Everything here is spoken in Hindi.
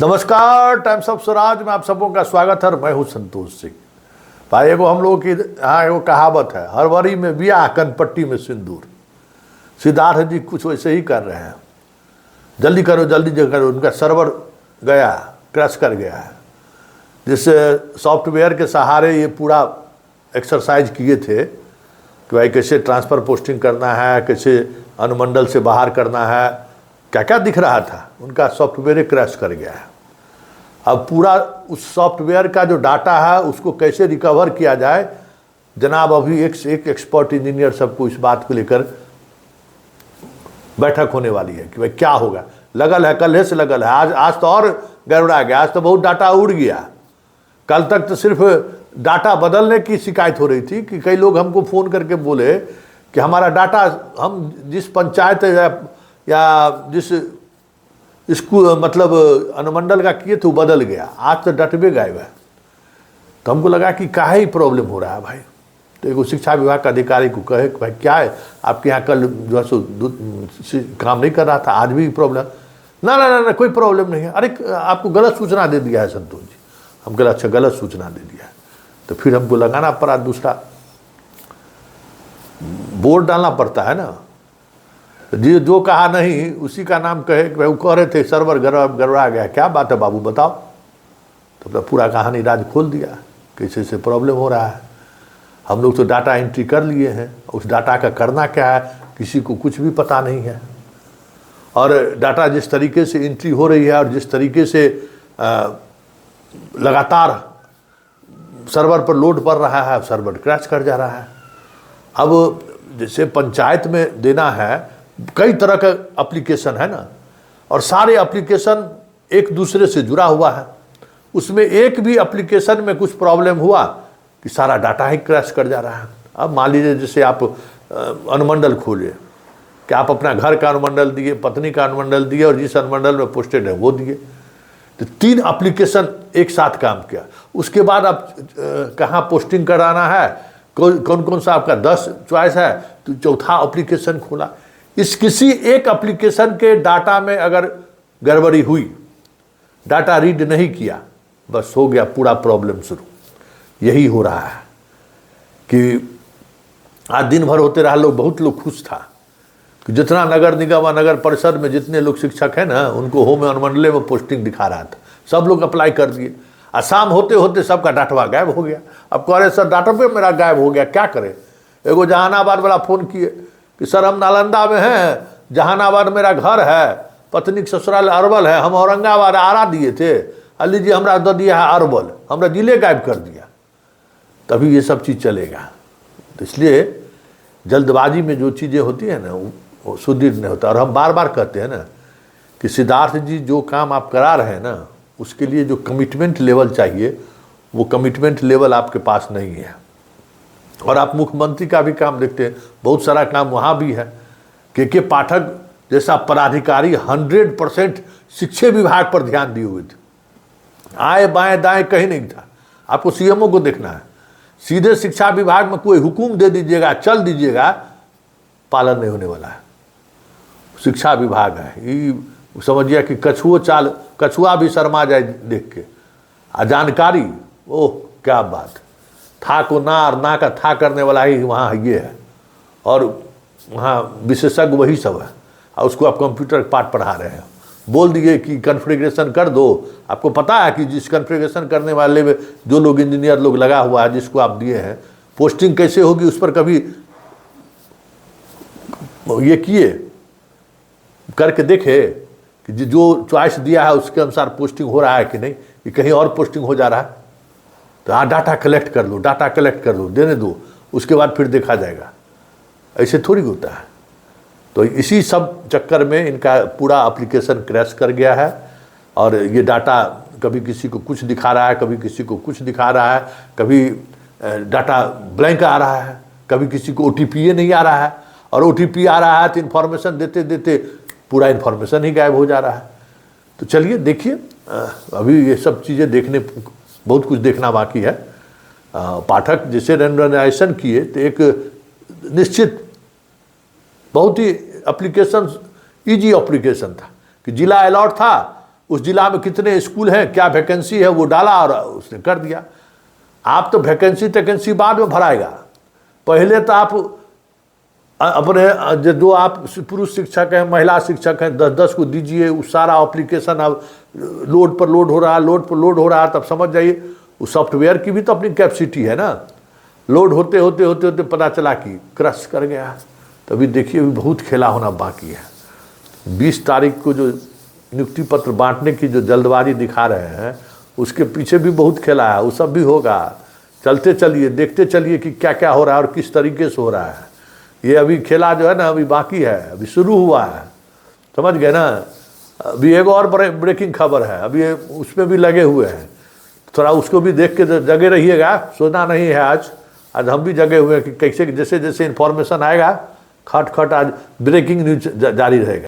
नमस्कार, टाइम्स ऑफ स्वराज में आप सबों का स्वागत है। मैं हूं संतोष सिंह। भाई एगो हम लोग की यहाँ एगो कहावत है, हरवरी में बिया कनपट्टी में सिंदूर। सिद्धार्थ जी कुछ वैसे ही कर रहे हैं। जल्दी करो जल्दी करो, उनका सर्वर गया, क्रैश कर गया है। जिससे सॉफ्टवेयर के सहारे ये पूरा एक्सरसाइज किए थे कि भाई कैसे ट्रांसफ़र पोस्टिंग करना है, कैसे अनुमंडल से बाहर करना है, क्या क्या दिख रहा था। उनका सॉफ्टवेयर क्रैश कर गया है। अब पूरा उस सॉफ्टवेयर का जो डाटा है उसको कैसे रिकवर किया जाए, जनाब अभी एक से एक एक्सपर्ट इंजीनियर सबको इस बात को लेकर बैठक होने वाली है कि भाई क्या होगा। लगल है, कल से लगल है। आज तो और गड़बड़ा गया, आज तो बहुत डाटा उड़ गया। कल तक तो सिर्फ डाटा बदलने की शिकायत हो रही थी कि कई लोग हमको फ़ोन करके बोले कि हमारा डाटा हम जिस पंचायत या जिस स्कूल मतलब अनुमंडल का किए थे वो बदल गया, आज तो डटबे गायब है। तो हमको लगा कि काहे ही प्रॉब्लम हो रहा है भाई। तो एक शिक्षा विभाग का अधिकारी को कहे कि भाई क्या है आपके यहाँ कल जो है सो काम नहीं कर रहा था, आज भी प्रॉब्लम। ना ना ना ना कोई प्रॉब्लम नहीं है। अरे आपको गलत सूचना दे दिया है संतोष जी। हम गलत सूचना दे दिया है। तो फिर हमको लगाना पड़ा, दूसरा बोर्ड डालना पड़ता है ना। जी जो कहा नहीं उसी का नाम कहे कि भाई वो कह रहे थे सर्वर गड़बड़ा गया। क्या बात है बाबू बताओ। तो पूरा कहानी राज खोल दिया, कैसे से प्रॉब्लम हो रहा है। हम लोग तो डाटा एंट्री कर लिए हैं, उस डाटा का करना क्या है किसी को कुछ भी पता नहीं है। और डाटा जिस तरीके से एंट्री हो रही है और जिस तरीके से लगातार सर्वर पर लोड पड़ रहा है, सर्वर क्रैश कर जा रहा है। अब जैसे पंचायत में देना है, कई तरह का एप्लीकेशन है ना, और सारे एप्लीकेशन एक दूसरे से जुड़ा हुआ है। उसमें एक भी एप्लीकेशन में कुछ प्रॉब्लम हुआ कि सारा डाटा ही क्रैश कर जा रहा है। अब मान लीजिए जैसे आप अनुमंडल खोले कि आप अपना घर का अनुमंडल दिए, पत्नी का अनुमंडल दिए और जिस अनुमंडल में पोस्टेड है वो दिए, तो 3 एप्लीकेशन एक साथ काम किया। उसके बाद आप कहाँ पोस्टिंग कराना है, कौन कौन सा आपका 10 चॉइस है, तो चौथा एप्लीकेशन खोला। इस किसी एक एप्लीकेशन के डाटा में अगर गड़बड़ी हुई, डाटा रीड नहीं किया, बस हो गया पूरा प्रॉब्लम शुरू। यही हो रहा है कि आज दिन भर होते रहा, लोग बहुत लोग खुश था कि जितना नगर निगम और नगर परिषद में जितने लोग शिक्षक हैं ना, उनको होम अनुमंडले में पोस्टिंग दिखा रहा था। सब लोग अप्लाई कर दिए। शाम होते होते सबका डाटा गायब हो गया। अब कह रहे सर डाटा पे मेरा गायब हो गया, क्या करें। एगो जहानाबाद वाला फ़ोन किए कि सर हम नालंदा में हैं, जहानाबाद मेरा घर है, पत्नी के ससुराल अरवल है, हम औरंगाबाद आरा दिए थे, लीजिए हमरा दे दिया है अरवल, हमरा जिले गायब कर दिया। तभी ये सब चीज़ चलेगा। तो इसलिए जल्दबाजी में जो चीज़ें होती हैं ना वो सुदृढ़ नहीं होता। और हम बार बार कहते हैं ना कि सिद्धार्थ जी जो काम आप करा रहे हैं ना, उसके लिए जो कमिटमेंट लेवल चाहिए वो कमिटमेंट लेवल आपके पास नहीं है। और आप मुख्यमंत्री का भी काम देखते हैं, बहुत सारा काम वहाँ भी है। के पाठक जैसा पदाधिकारी 100% शिक्षा विभाग पर ध्यान दिए हुए थे, आए बाएं दाएं कहीं नहीं था। आपको सीएमओ को देखना है, सीधे शिक्षा विभाग में कोई हुकुम दे दीजिएगा, चल दीजिएगा, पालन नहीं होने वाला है। शिक्षा विभाग है, ये समझिए कि कछुआ भी शर्मा जाए देख के। जानकारी, ओह क्या बात, था को ना और ना का था करने वाला ही वहाँ ये है। और वहाँ विशेषज्ञ वही सब है। और उसको आप कंप्यूटर पाठ पढ़ा रहे हैं। बोल दिए कि कॉन्फ़िगरेशन कर दो। आपको पता है कि जिस कॉन्फ़िगरेशन करने वाले में जो लोग इंजीनियर लोग लगा हुआ है, जिसको आप दिए हैं, पोस्टिंग कैसे होगी उस पर कभी ये किए करके देखे कि जो चॉइस दिया है उसके अनुसार पोस्टिंग हो रहा है कि नहीं, कि कहीं और पोस्टिंग हो जा रहा है। तो डाटा कलेक्ट कर लो, डाटा कलेक्ट कर लो, देने दो, उसके बाद फिर देखा जाएगा। ऐसे थोड़ी होता है। तो इसी सब चक्कर में इनका पूरा एप्लीकेशन क्रैश कर गया है। और ये डाटा कभी किसी को कुछ दिखा रहा है, कभी किसी को कुछ दिखा रहा है, कभी डाटा ब्लैंक आ रहा है, कभी किसी को OTP नहीं आ रहा है। और OTP आ रहा है तो इन्फॉर्मेशन देते देते पूरा इन्फॉर्मेशन ही गायब हो जा रहा है। तो चलिए देखिए, अभी ये सब चीज़ें देखने, बहुत कुछ देखना बाकी है। पाठक जैसे रैंडमाइजेशन किए तो एक निश्चित बहुत ही एप्लीकेशन ईजी एप्लीकेशन था कि जिला अलॉट था उस जिला में कितने स्कूल हैं, क्या वैकेंसी है, वो डाला और उसने कर दिया। आप तो वैकेंसी बाद में भराएगा, पहले तो आप अपने जो आप पुरुष शिक्षक हैं, महिला शिक्षक हैं, 10-10 को दीजिए। उस सारा एप्लीकेशन अब लोड पर लोड हो रहा है, लोड पर लोड हो रहा है। तब समझ जाइए उस सॉफ्टवेयर की भी तो अपनी कैपेसिटी है ना। लोड होते होते होते होते पता चला कि क्रश कर गया। तभी देखिए अभी बहुत खेला होना बाकी है। 20 तारीख को जो नियुक्ति पत्र बांटने की जो जल्दबाजी दिखा रहे हैं, उसके पीछे भी बहुत खेला है। वो सब भी होगा। चलते चलिए, देखते चलिए कि क्या क्या हो रहा है और किस तरीके से हो रहा है। ये अभी खेला जो है ना अभी बाकी है, अभी शुरू हुआ है, समझ गए ना। अभी एक और ब्रेकिंग खबर है, अभी उसमें भी लगे हुए हैं। थोड़ा उसको भी देख के जगे रहिएगा, सोना नहीं है। आज हम भी जगे हुए हैं कि कैसे जैसे जैसे इन्फॉर्मेशन आएगा खट खट आज ब्रेकिंग न्यूज जारी रहेगा।